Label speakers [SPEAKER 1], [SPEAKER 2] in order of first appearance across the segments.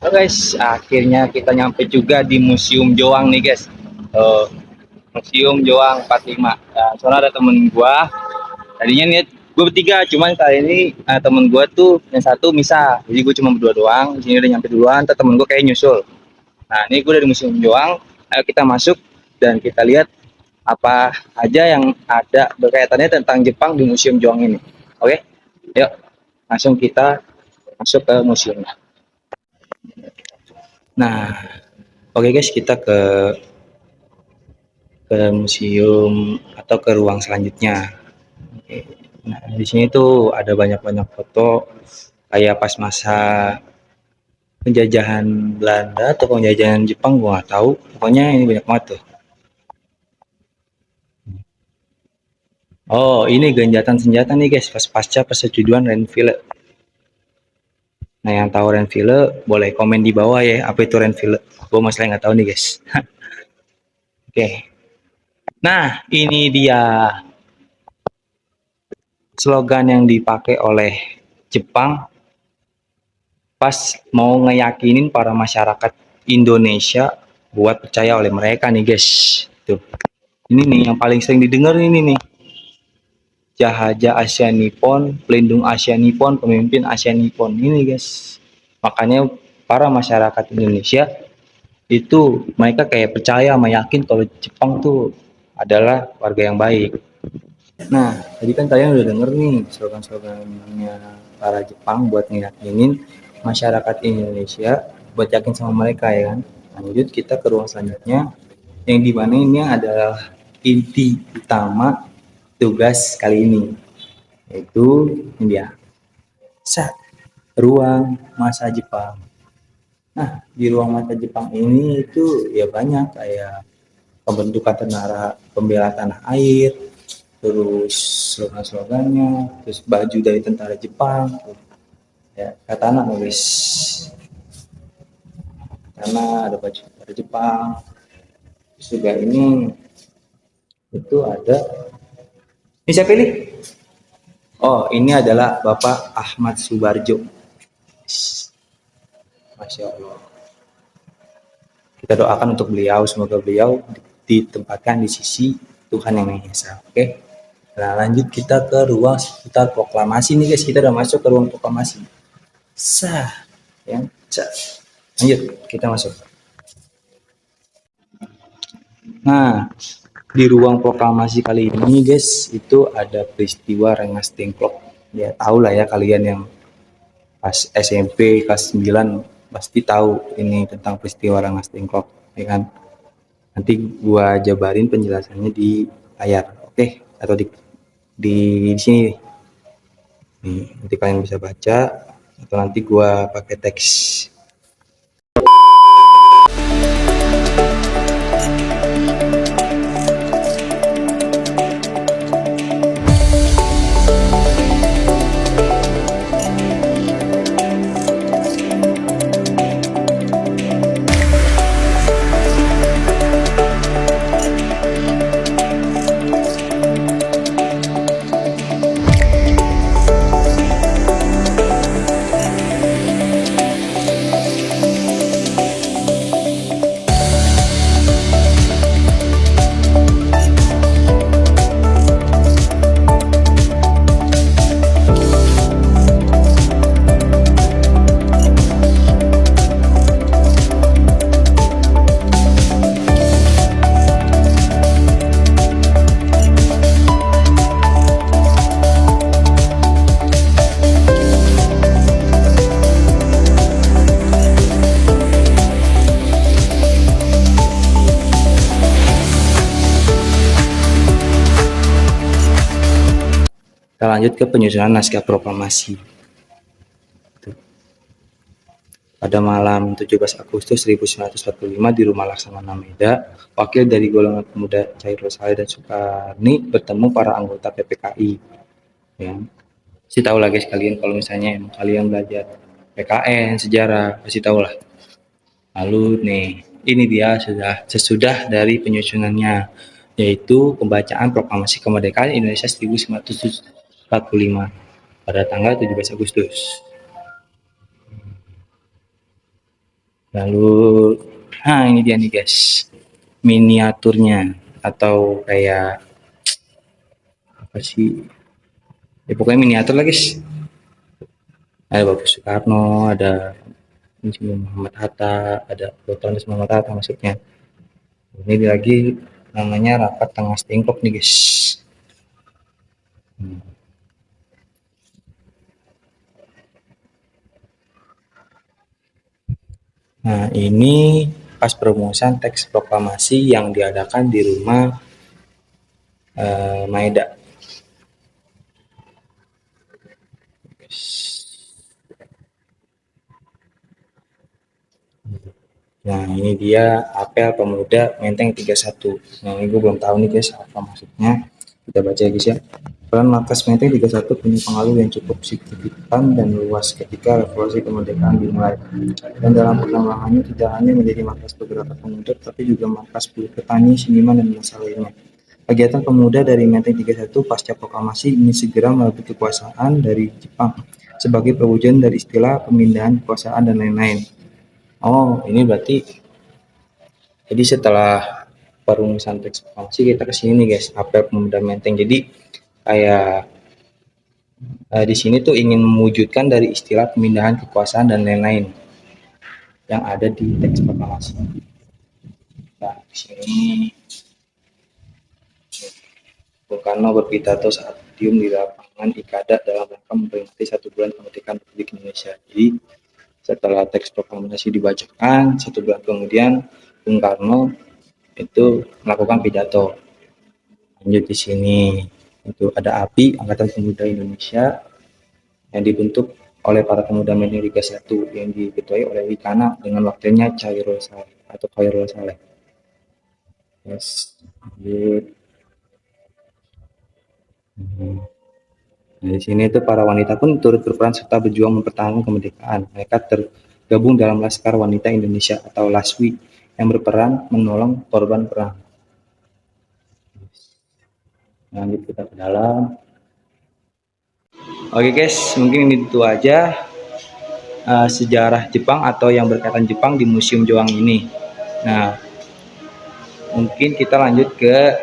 [SPEAKER 1] Halo guys, akhirnya kita nyampe juga di Museum Joang nih guys. Uh, Museum Joang 45. Nah, soalnya ada temen gua. Tadinya niat gue bertiga, cuman kali ini temen gua tuh yang satu misah. Jadi gue cuma berdua doang. Di sini udah nyampe duluan, ntar temen gua kayak nyusul. Nah, ini gue dari Museum Joang. Ayo kita masuk dan kita lihat apa aja yang ada berkaitannya tentang Jepang di Museum Joang ini. Oke? Yuk, langsung kita masuk ke museumnya. Nah, oke guys, kita ke museum atau ke ruang selanjutnya. Oke. Nah, di sini tuh ada banyak-banyak foto kayak pas masa penjajahan Belanda atau penjajahan Jepang, gua nggak tahu. Pokoknya ini banyak banget tuh. Oh, ini genjatan senjata nih guys, pas pasca persetujuan Renville. Nah, yang tahu Renville boleh komen di bawah ya, apa itu Renville. Gua masalah nggak tahu nih guys. Oke. Nah, ini dia slogan yang dipakai oleh Jepang pas mau ngeyakinin para masyarakat Indonesia buat percaya oleh mereka nih guys. Tuh. Ini nih yang paling sering didengar ini nih. Jahaja Asia Nippon, pelindung Asia Nippon, pemimpin Asia Nippon ini guys. Makanya para masyarakat Indonesia itu mereka kayak percaya meyakin kalau Jepang tuh adalah warga yang baik. Nah, tadi kan kalian udah denger nih slogan-slogannya para Jepang buat ngeyakinin masyarakat Indonesia buat yakin sama mereka ya kan. Lanjut kita ke ruang selanjutnya yang dimana ini adalah inti utama tugas kali ini, yaitu ini dia, ruang masa Jepang. Nah, di ruang masa Jepang ini itu ya banyak kayak pembentukan tentara pembela tanah air, terus slogan-slogannya, terus baju dari tentara Jepang, ya katana nulis, karena ada baju tentara Jepang. Terus juga ini itu ada, ini siapa ini? Oh, ini adalah Bapak Ahmad Subarjo. Masya Allah. Kita doakan untuk beliau, semoga beliau ditempatkan di sisi Tuhan yang Maha Esa. Oke. Nah, lanjut kita ke ruang seputar proklamasi nih guys. Kita udah masuk ke ruang proklamasi. Sah, ya. Sah. Lanjut, kita masuk. Nah, di ruang proklamasi kali ini guys, itu ada peristiwa Rengas Dengklok. Ya, tahu lah ya kalian yang pas SMP kelas 9 pasti tahu ini tentang peristiwa Rengas Dengklok, ya kan? Nanti gua jabarin penjelasannya di layar, oke? Atau di sini nih. Nanti kalian bisa baca atau nanti gua pakai teks. Kita lanjut ke penyusunan naskah proklamasi. Pada malam 17 Agustus 1945 di Rumah Laksamana Meda, wakil dari golongan pemuda Cair Losari dan Sukarni bertemu para anggota PPKI. Ya, pasti tahu lah guys kalian kalau misalnya kalian belajar PKN, sejarah, pasti tahu lah. Lalu nih, ini dia sesudah dari penyusunannya, yaitu pembacaan Proklamasi Kemerdekaan Indonesia 1945 pada tanggal 17 Agustus. Lalu, nah ini dia nih guys, miniaturnya atau kayak apa sih? Ya pokoknya miniatur lah guys. Ada Bapak Soekarno, ada Insinyur Muhammad Hatta, ada Dr. Muhammad Hatta maksudnya. Ini lagi namanya rapat tengah stingkok nih guys. Hmm. Nah ini pas perumusan teks proklamasi yang diadakan di rumah Maeda. Nah ini dia apel pemuda Menteng 31. Nah ini gue belum tahu nih guys apa maksudnya. Kita baca ya guys ya. Peran Markas Menteng 31 punya pengaruh yang cukup signifikan dan luas ketika revolusi kemerdekaan dimulai. Dan dalam perkembangannya tidak hanya menjadi markas bergerak pemuda, tapi juga markas buruh petani, seniman, dan masa lainnya. Kegiatan pemuda dari Menteng 31 pasca proklamasi ingin segera merebut kekuasaan dari Jepang sebagai perwujudan dari istilah pemindahan kekuasaan dan lain-lain. Oh, ini berarti jadi setelah perumusan teks proklamasi kita ke sini nih guys, apel pemuda Menteng. Jadi kayak di sini tuh ingin mewujudkan dari istilah pemindahan kekuasaan dan lain-lain yang ada di teks proklamasi. Nah, di sini Bung Karno berpidato saat diem di lapangan Ikada dalam rangka memperingati 1 bulan kemerdekaan Republik Indonesia. Jadi setelah teks proklamasi dibacakan, 1 bulan kemudian Bung Karno itu melakukan pidato. Lanjut di sini itu ada API Angkatan Pemuda Indonesia yang dibentuk oleh para pemuda Menteng 31 yang diketuai oleh Wikana dengan wakilnya Chairul Saleh atau Khairul Saleh. Yes. Lanjut. Nah, di sini itu para wanita pun turut berperan serta berjuang mempertahankan kemerdekaan. Mereka tergabung dalam Laskar Wanita Indonesia atau LASWI yang berperan menolong korban perang. Lanjut kita ke dalam. Oke guys, mungkin itu aja sejarah Jepang atau yang berkaitan Jepang di Museum Joang ini. Nah, mungkin kita lanjut ke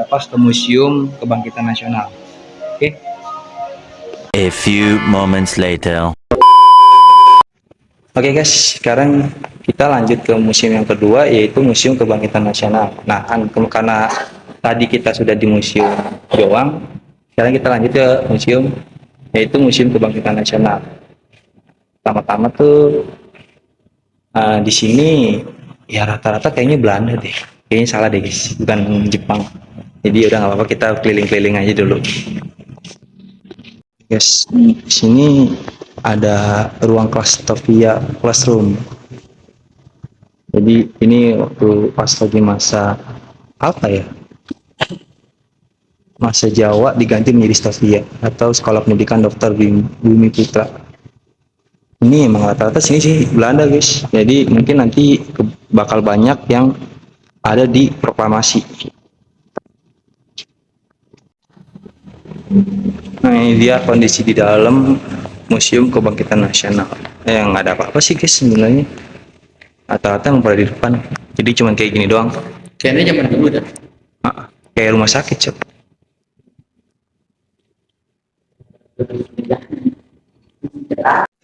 [SPEAKER 1] pas ke Museum Kebangkitan Nasional. Oke.
[SPEAKER 2] A few moments later.
[SPEAKER 1] Oke guys, sekarang kita lanjut ke museum yang kedua yaitu Museum Kebangkitan Nasional. Nah, karena tadi kita sudah di Museum Joang, sekarang kita lanjut ke museum yaitu Museum Kebangkitan Nasional. Pertama-tama tuh di sini ya rata-rata kayaknya Belanda deh. Kayaknya salah deh guys, bukan Jepang. Jadi udah nggak apa-apa kita keliling-keliling aja dulu. Guys, di sini ada ruang kelas Topia Classroom. Jadi ini waktu pas lagi masa apa ya? Masa Jawa diganti menjadi Stovia atau Sekolah Pendidikan Dr. Bumi Putra. Ini emang rata-rata sini sih Belanda guys. Jadi mungkin nanti bakal banyak yang ada di proklamasi. Nah ini dia kondisi di dalam Museum Kebangkitan Nasional. Yang nggak ada apa-apa sih guys sebenarnya. Rata-rata yang pada di depan. Jadi cuman kayak gini doang.
[SPEAKER 3] Kayaknya zaman dulu dah.
[SPEAKER 1] Kayak rumah sakit cok.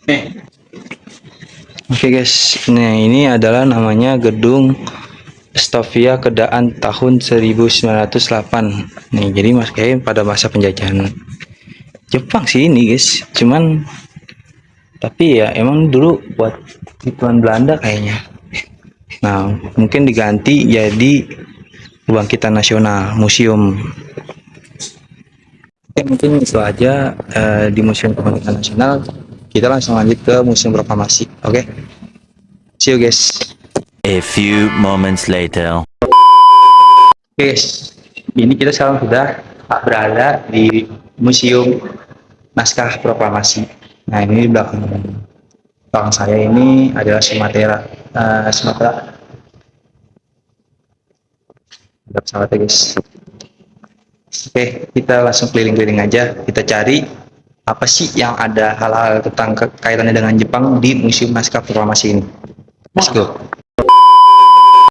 [SPEAKER 3] Nih,
[SPEAKER 1] Oke guys, nah ini adalah namanya gedung Stovia Kedaan tahun 1908. Nih, jadi mas kayak pada masa penjajahan Jepang sih ini guys. Cuman tapi ya emang dulu buat Tuan Belanda kayaknya. Nah, mungkin diganti jadi Kebangkitan Nasional Museum. Oke, mungkin itu aja di Museum Kebangkitan Nasional. Kita langsung lanjut ke Museum Proklamasi. Oke, see you guys.
[SPEAKER 2] A few moments later.
[SPEAKER 1] Oke guys, ini kita sekarang sudah berada di Museum Naskah Proklamasi. Nah ini di belakang saya ini adalah Sumatera, Sumatera. Ada pesawatnya guys. Oke, kita langsung keliling-keliling aja. Kita cari apa sih yang ada hal-hal tentang kaitannya dengan Jepang di Museum Naskah Proklamasi ini. Let's go.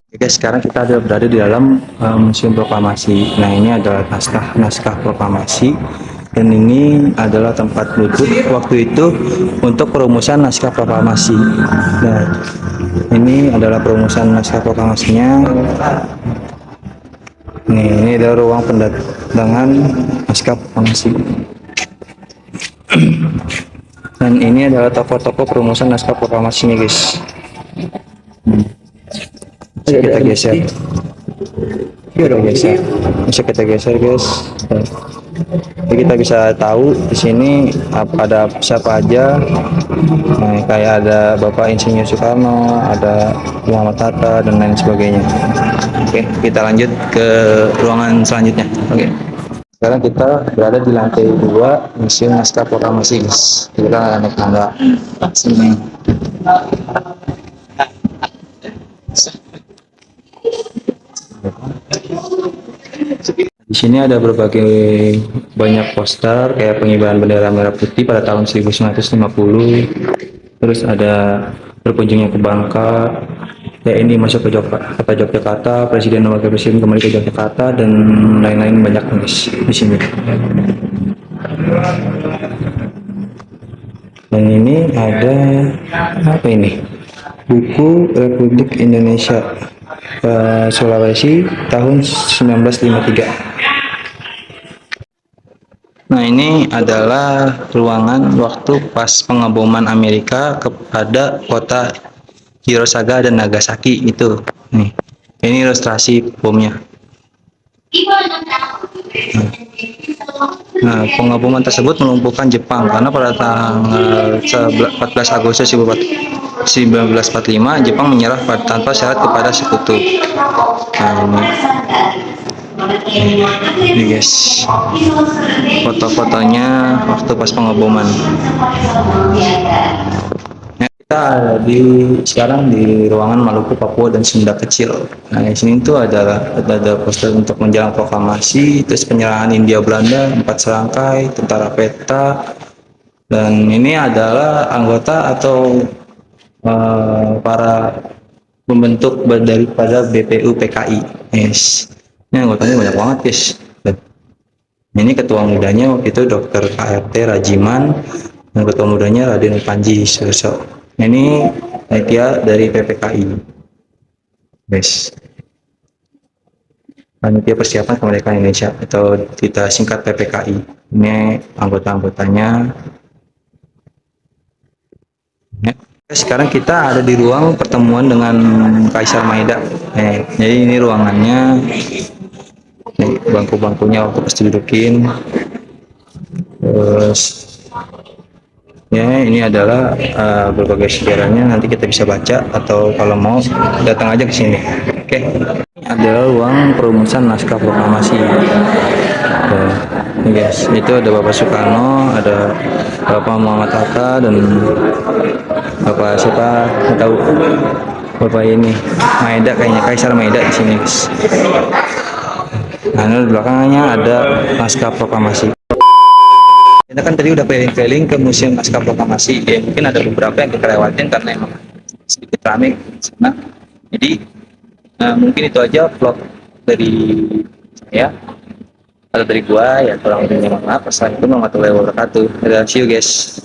[SPEAKER 1] Oke guys, sekarang kita ada berada di dalam Museum Proklamasi. Nah, ini adalah naskah proklamasi, dan ini adalah tempat duduk waktu itu untuk perumusan naskah proklamasi. Nah, ini adalah perumusan naskah proklamasinya. Nih, ini adalah ruang pendatangan naskah proklamasi. Dan ini adalah toko-toko perumusan naskah proklamasi nih guys. Kita geser, bisa kita geser guys. Jadi kita bisa tahu di sini ada siapa aja. Nah, kayak ada Bapak Insinyur Soekarno, ada Muhammad Hatta dan lain sebagainya. Oke, kita lanjut ke ruangan selanjutnya. Oke, sekarang kita berada di lantai 2 Museum Naskah Proklamasi guys. Kita naik tangga sini. Di sini ada berbagai banyak poster kayak pengibaran bendera merah putih pada tahun 1950. Terus ada berkunjungnya ke Bangka, TNI masuk ke kota Yogyakarta, Presiden dan Wakil Presiden kembali ke Yogyakarta, dan lain-lain banyak guys di sini. Dan ini ada apa ini? Buku Republik Indonesia Sulawesi tahun 1953. Nah, ini adalah ruangan waktu pas pengeboman Amerika kepada kota Hiroshima dan Nagasaki itu. Nih, ini ilustrasi bomnya. Nah, pengeboman tersebut melumpuhkan Jepang karena pada tanggal 14 Agustus 1945 Jepang menyerah tanpa syarat kepada sekutu. Nah, ini guys, foto-fotonya waktu pas pengeboman. Nah, kita sekarang di ruangan Maluku, Papua dan Sunda Kecil. Nah, di sini tuh ada poster untuk menjelang proklamasi, terus penyerahan Hindia Belanda 4 serangkai, tentara peta, dan ini adalah anggota atau para pembentuk daripada BPU PKI. Yes. Ini anggotanya banyak banget guys. Ini ketua mudanya waktu itu Dr. KRT Rajiman, dan ketua mudanya Raden Panji Suroso. Ini dia dari PPKI. Guys. Panitia Persiapan Kemerdekaan Indonesia atau kita singkat PPKI. Ini anggota-anggotanya. Ya. Sekarang kita ada di ruang pertemuan dengan Kaisar Maeda. Jadi ini ruangannya. Nih, bangku-bangkunya waktu pas didudukin. Terus ya, ini adalah berbagai sejarahnya, nanti kita bisa baca atau kalau mau datang aja ke sini. Oke. Ini adalah ruang perumusan naskah proklamasi. Ini guys, itu ada Bapak Soekarno, ada Bapak Muhammad Hatta, dan Bapak siapa nggak tahu. Bapak ini Maeda, kayaknya Kaisar Maeda di sini guys. Nah, di belakangnya ada naskah proklamasi. Kita kan tadi udah keliling-keliling ke Museum Naskah Proklamasi. Ya, mungkin ada beberapa yang kita lewatin karena emang sedikit ramai di sana. Jadi mungkin itu aja vlog dari saya atau dari gua ya, kurang lebihnya maaf. Assalamualaikum warahmatullahi wabarakatuh. See you guys.